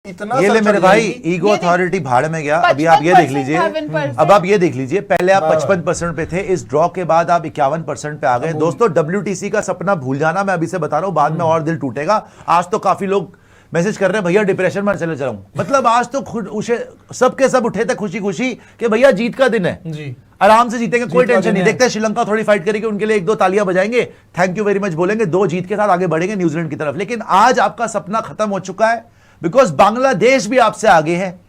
इतना ये ले मेरे भाई, ईगो अथॉरिटी भाड़ में गया। अभी आप ये देख लीजिए, अब आप ये देख लीजिए, पहले आप 55% पे थे, इस ड्रॉ के बाद आप 51% पे आ गए। दोस्तों WTC का सपना भूल जाना, मैं अभी से बता रहा हूं, बाद में और दिल टूटेगा। आज तो काफी लोग मैसेज कर रहे हैं भैया डिप्रेशन में चले जाऊं, मतलब आज तो खुद सबके सब उठे थे खुशी खुशी कि भैया जीत का दिन है जी, आराम से जीतेंगे, कोई टेंशन नहीं। देखते हैं श्रीलंका थोड़ी फाइट करेगी, उनके लिए 1-2 तालियां बजाएंगे, थैंक यू वेरी मच बोलेंगे, 2 जीत के साथ आगे बढ़ेंगे न्यूजीलैंड की तरफ। लेकिन आज आपका सपना खत्म हो चुका है, बिकॉज बांग्लादेश भी आपसे आगे है।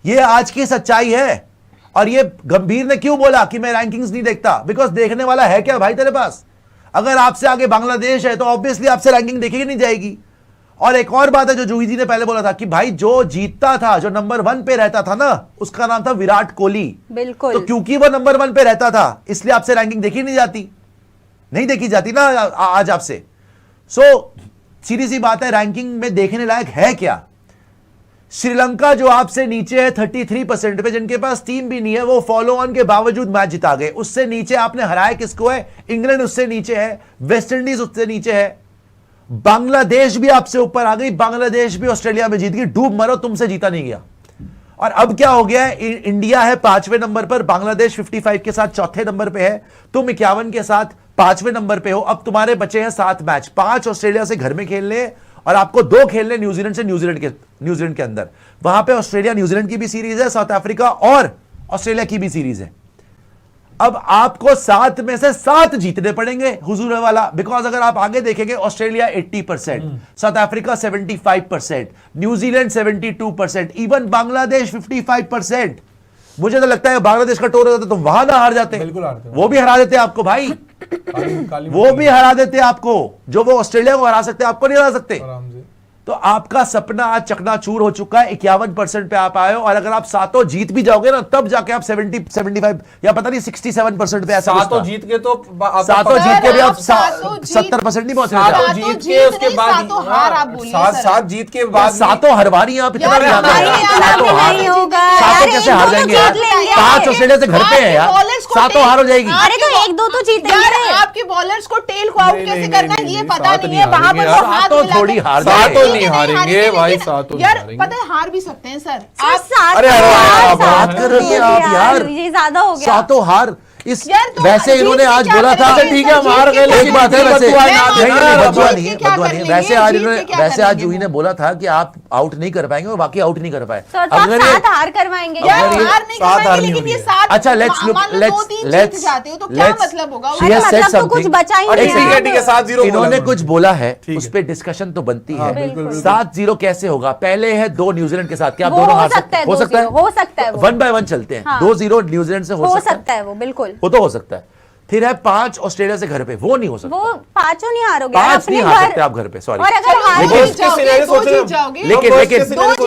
ये आज की सच्चाई है। और ये गंभीर ने क्यों बोला कि मैं रैंकिंग्स नहीं देखता, बिकॉज देखने वाला है क्या भाई तेरे पास? अगर आपसे आगे बांग्लादेश है तो ऑब्वियसली आपसे रैंकिंग देखी नहीं जाएगी। और एक और बात है जो जूही जी ने पहले बोला था कि भाई जो जीतता था, जो नंबर 1 पे रहता था ना, उसका नाम था विराट कोहली। बिल्कुल। तो क्योंकि वो नंबर 1 पे रहता था इसलिए आपसे रैंकिंग देखी नहीं जाती, नहीं देखी जाती ना आज आपसे। सो सीधी सी बात है, रैंकिंग में देखने लायक है क्या? श्रीलंका जो आपसे नीचे है 33% पे, जिनके पास टीम भी नहीं है, वो फॉलो ऑन के बावजूद मैच जिता गए। उससे नीचे आपने हराया किसको है? इंग्लैंड उससे नीचे है, वेस्ट इंडीज उससे नीचे है, बांग्लादेश भी आपसे ऊपर आ गई, बांग्लादेश भी ऑस्ट्रेलिया में जीत गई। डूब मरो, तुमसे जीता नहीं गया। और अब क्या हो गया है? इंडिया है 5वें नंबर पर, बांग्लादेश 55 के साथ 4थे नंबर पे है, तुम 51 के साथ 5वें नंबर पे हो। अब तुम्हारे बचे हैं 7 मैच, 5 ऑस्ट्रेलिया से घर में खेलने और आपको 2 खेलने न्यूजीलैंड से, न्यूजीलैंड के अंदर। वहां पे ऑस्ट्रेलिया न्यूजीलैंड की भी सीरीज है, साउथ अफ्रीका और ऑस्ट्रेलिया की भी सीरीज है। अब आपको 7 में से 7 जीतने पड़ेंगे हुजूर वाला, बिकॉज अगर आप आगे देखेंगे Australia 80%, south Africa 75%, New Zealand 72%, even Bangladesh 55%। मुझे तो लगता है बांग्लादेश का टोर होता तो वहां ना हार जाते, बिल्कुल हारते, वो भी हरा देते आपको भाई, वो भी हरा देते आपको, जो वो ऑस्ट्रेलिया को हरा सकते आपको नहीं हरा सकते। तो आपका सपना आज चकनाचूर हो चुका है। 51% पे आप आए हो, और अगर आप 7 जीत भी जाओगे ना, तब जाके आप 70, 75 या पता नहीं 67% पे ऐसा 7 जीत के तो 7 जीत के भी आप 70% नहीं पहुंच रहे। जीत के उसके बाद 7 जीत के बाद 7 हरवारी आप इतना 7 कैसे हार जाएंगे यार? 5 ऑस्ट्रेलिया से घर पे है यार, 7 हार हो जाएगी। अरे तो 1-2 तो जीतेंगे। आपके बॉलर्स को टेल को आउट कैसे करना है ये पता नहीं है। वहां पर वो हाथ तो थोड़ी हार नहीं हारेंगे भाई, 7 यार पता है हार भी सकते हैं सर। अरे बात कर रही है आप यार, ये ज्यादा हो गया। 7 हार इस तो वैसे इन्होंने आज बोला था, ठीक है हम हार गए, एक बात है वैसे, बदुआ नहीं है, बदुआ नहीं है। वैसे आज इन्होंने, वैसे आज जूही ने बोला था कि आप आउट नहीं कर पाएंगे और बाकी आउट नहीं कर पाए। अगर 7 हार करवाएंगे, अच्छा लेट्स लुक, लेट्स जाते हो तो क्या मतलब होगा? कुछ बचा ही नहीं। 7-0 इन्होंने कुछ बोला है, उस पर डिस्कशन तो बनती है। 7-0 कैसे होगा? पहले है 2 न्यूजीलैंड के साथ, क्या आप दोनों हार सकते हैं? हो सकता है, हो सकता है। 1 by 1 चलते हैं, 2-0 न्यूजीलैंड से हो सकता है, वो बिल्कुल वो तो हो सकता है। फिर है 5 ऑस्ट्रेलिया से घर पे, वो नहीं हो सकता। वो 5 नहीं हारोगे, 5 नहीं हार सकते आप घर पे, सॉरी। और अगर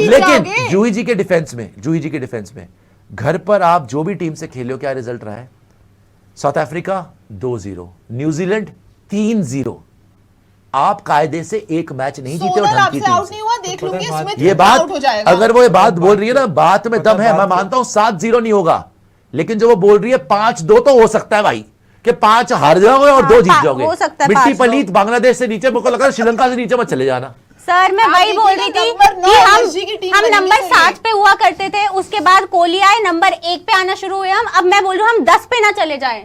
लेकिन जूही जी के डिफेंस में घर पर आप जो भी टीम से खेले हो, क्या रिजल्ट रहा है? South Africa 2-0, New Zealand 3-0। आप कायदे से एक मैच नहीं जीते हो ढंग की टीम से। ये बात, अगर वो ये बात बोल रही है ना, बात में दम है, मैं मानता हूं 7-0 नहीं होगा, लेकिन जो वो बोल रही है 5-2 तो हो सकता है भाई, कि 5 हार जाओगे और 2 जीत जाओगे। मिट्टी पलीत बांग्लादेश से नीचे, मुझे लगा श्रीलंका से नीचे मत चले जाना। सर मैं वही बोल रही थी कि हम नंबर 7 पे हुआ करते थे, उसके बाद कोहली आए, नंबर 1 पे आना शुरू हुए हम। अब मैं बोल रही हूँ हम 10 पे ना चले जाएं,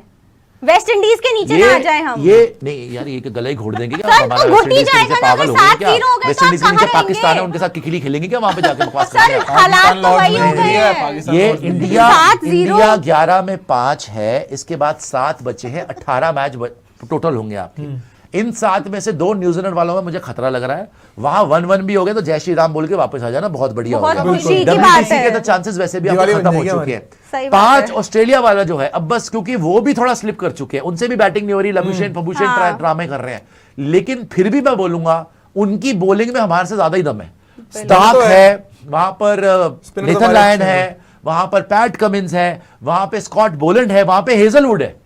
वेस्ट इंडीज के नीचे ना आ जाए हम। ये नहीं यार, ये गला ही घोड़ देंगे क्या? हमारा वेस्ट इंडीज के नीचे पागल हो गए क्या? वेस्ट इंडीज के नीचे पाकिस्तान है, उनके साथ किखली खेलेंगे क्या वहां पे जाके? बकवास कर रहे हैं। हालात तो वही हो गए हैं। ये इंडिया 11 में 5 है, इसके बाद 7 बचे हैं, 18 मैच टोटल होंगे आपके। इन 7 में से 2 न्यूजीलैंड वालों में मुझे खतरा लग रहा है। वहां 1-1 भी हो गए तो जय श्री राम बोल के वापस आ जाना, बहुत बढ़िया होगा। WTC के तो चांसेस वैसे भी खत्म हो चुके हैं। 5 ऑस्ट्रेलिया वाला जो है, अब बस क्योंकि वो भी थोड़ा स्लिप कर चुके हैं, उनसे भी बैटिंग नहीं हो रही, लबुशेन फबुशेन ड्रामे कर रहे हैं, लेकिन फिर भी मैं बोलूंगा उनकी बॉलिंग में हमारे से ज्यादा ही दम है। स्टार्क है वहां पर, नेथन लायन है वहां पर, पैट कमिंस है वहां पे, स्कॉट बोलैंड है वहां पे, हेजलवुड है,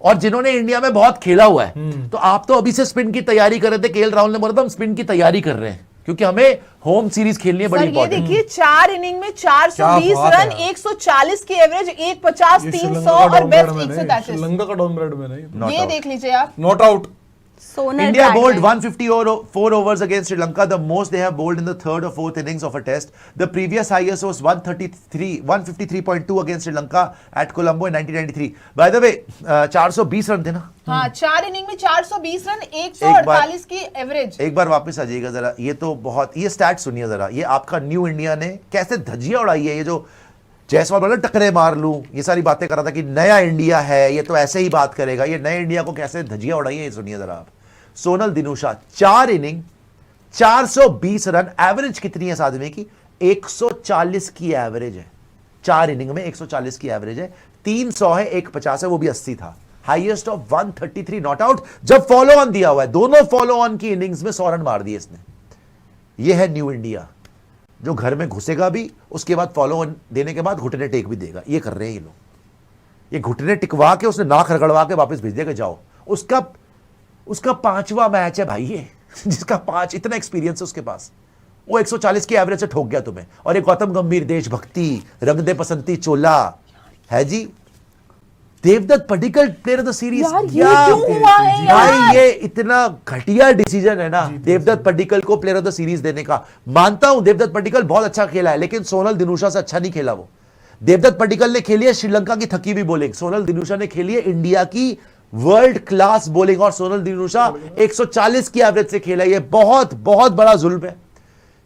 और जिन्होंने इंडिया में बहुत खेला हुआ है। तो आप तो अभी से स्पिन की तैयारी कर रहे थे, केएल राहुल ने बोला था हम स्पिन की तैयारी कर रहे हैं, क्योंकि हमें होम सीरीज खेलनी है, बड़ी इंपॉर्टेंट। देखिए 4 इनिंग में 420 रन, 140 की एवरेज, 150, 300 और बेस्ट 133। श्रीलंका का डाउन ब्रेड में नहीं, ये देख लीजिए आप, not out Sonar India Bradman. bowled 154 overs against Sri Lanka, the most they have bowled in the third or fourth innings of a test. The previous highest was 153.2 against Sri Lanka at Colombo in 1993. By the way, 420 run थे ना? हाँ, 4 inning में 420 run, 148 की average. एक बार वापस आ जाइएगा जरा, ये तो बहुत, ये स्टैट सुनिए जरा, ये आपका न्यू इंडिया ने कैसे धज्जियां उड़ाई है। ये जो जायसवाल बोला टकरे मार लूं, ये सारी बातें कर रहा था कि नया इंडिया है, ये तो ऐसे ही बात करेगा, ये नए इंडिया को कैसे धज्जियां उड़ाई है, ये सुनिए जरा आप। सोनल दिनूशा 4 इनिंग 420 रन, एवरेज कितनी है इस आदमी की? 140 की एवरेज है। 4 इनिंग में 140 की एवरेज है, 300 है, 150 है, वो भी 80 था। हाईएस्ट ऑफ 133 नॉट आउट, जब फॉलो ऑन दिया हुआ है, दोनों फॉलो ऑन की इनिंग्स में 100 रन मार दिए इसने। ये है न्यू इंडिया, जो घर में घुसेगा भी, उसके बाद फॉलो ऑन देने के बाद घुटने टेक भी देगा। ये कर रहे हैं ये लोग, ये घुटने टिकवा के उसने नाक रगड़वा के वापस भेज देगा, जाओ। उसका 5वां मैच है भाई ये, जिसका 5, इतना एक्सपीरियंस है उसके पास। वो 140 की एवरेज से ठोक गया तुम्हें। और एक गौतम गंभीर देशभक्ति, रंग दे बसंती चोला है जी। Devdutt Padikkal player of the series, भाई ये इतना घटिया डिसीजन है ना देवदत्त पडिक्कल को प्लेयर ऑफ द सीरीज देने का। मानता हूं देवदत्त पडिक्कल बहुत अच्छा खेला है, लेकिन सोनल दिनूशा से अच्छा नहीं खेला वो। देवदत्त पडिक्कल ने खेली है श्रीलंका की थकी हुई बॉलिंग, सोनल दिनूशा ने खेली है इंडिया की वर्ल्ड क्लास बॉलिंग, और सोनल दिनूशा 140 की एवरेज से खेला। ये बहुत बहुत बड़ा जुल्म है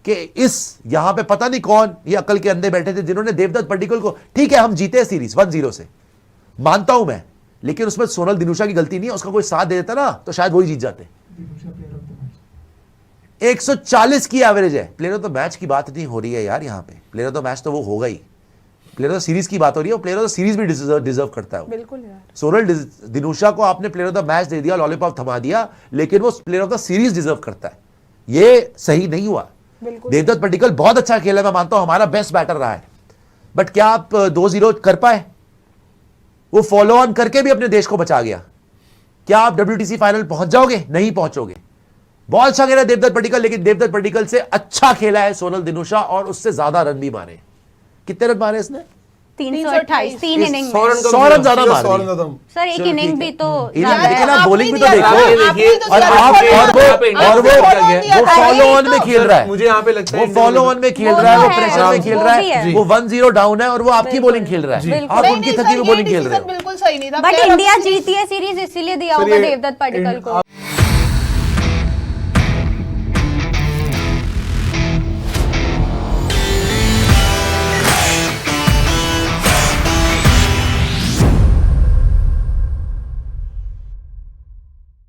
कि इस यहां पे पता नहीं कौन ये अकल के अंधे बैठे थे जिन्होंने देवदत्त पडिक्कल को, ठीक है हम जीते सीरीज 1-0 से, मानता हूं मैं, लेकिन उसमें सोनल दिनूशा की गलती नहीं है। उसका कोई साथ दे देता ना तो शायद वही जीत जाते। 140 की एवरेज है। प्लेयर ऑफ द मैच की बात नहीं हो रही है यार यहां पे, प्लेयर ऑफ द मैच तो वो होगा ही, प्लेयर ऑफ द सीरीज की बात हो रही है। प्लेयर ऑफ द सीरीज भी डिजर्व करता है। बिल्कुल यार, सोनल दिनूशा को आपने प्लेयर ऑफ द मैच दे दिया, लॉलीपॉप थमा दिया, लेकिन वो player of the series deserve करता है। ये सही नहीं हुआ। देवदत्त पडिक्कल बहुत अच्छा खेला, मैं मानता हूं हमारा बेस्ट बैटर रहा है, बट क्या आप 2-0 कर पाए? वो फॉलो ऑन करके भी अपने देश को बचा गया। क्या आप WTC फाइनल पहुंच जाओगे? नहीं पहुंचोगे। बहुत अच्छा खेला देवदत्त पडिक्कल, लेकिन देवदत्त पडिक्कल से अच्छा खेला है सोनल दिनूशा, और उससे ज्यादा रन भी मारे। कितने रन मारे इसने? 328, 3 इनिंग में 100 रन ज्यादा मार दिए। सर, एक इनिंग भी तो लेकिन आप बॉलिंग भी तो देखो, और वो फॉलो ऑन में खेल रहा है, मुझे यहाँ पे लगता है वो फॉलो ऑन में खेल रहा है, वो प्रेशर में खेल रहा है, वो 1-0 डाउन है और वो आपकी बॉलिंग खेल रहा है, आप उनकी थकी हुई बॉलिंग खेल रहे हो। बिल्कुल सही नहीं था। बट इंडिया जीती है सीरीज, इसीलिए दिया होगा देवदत्त पडिक्कल को।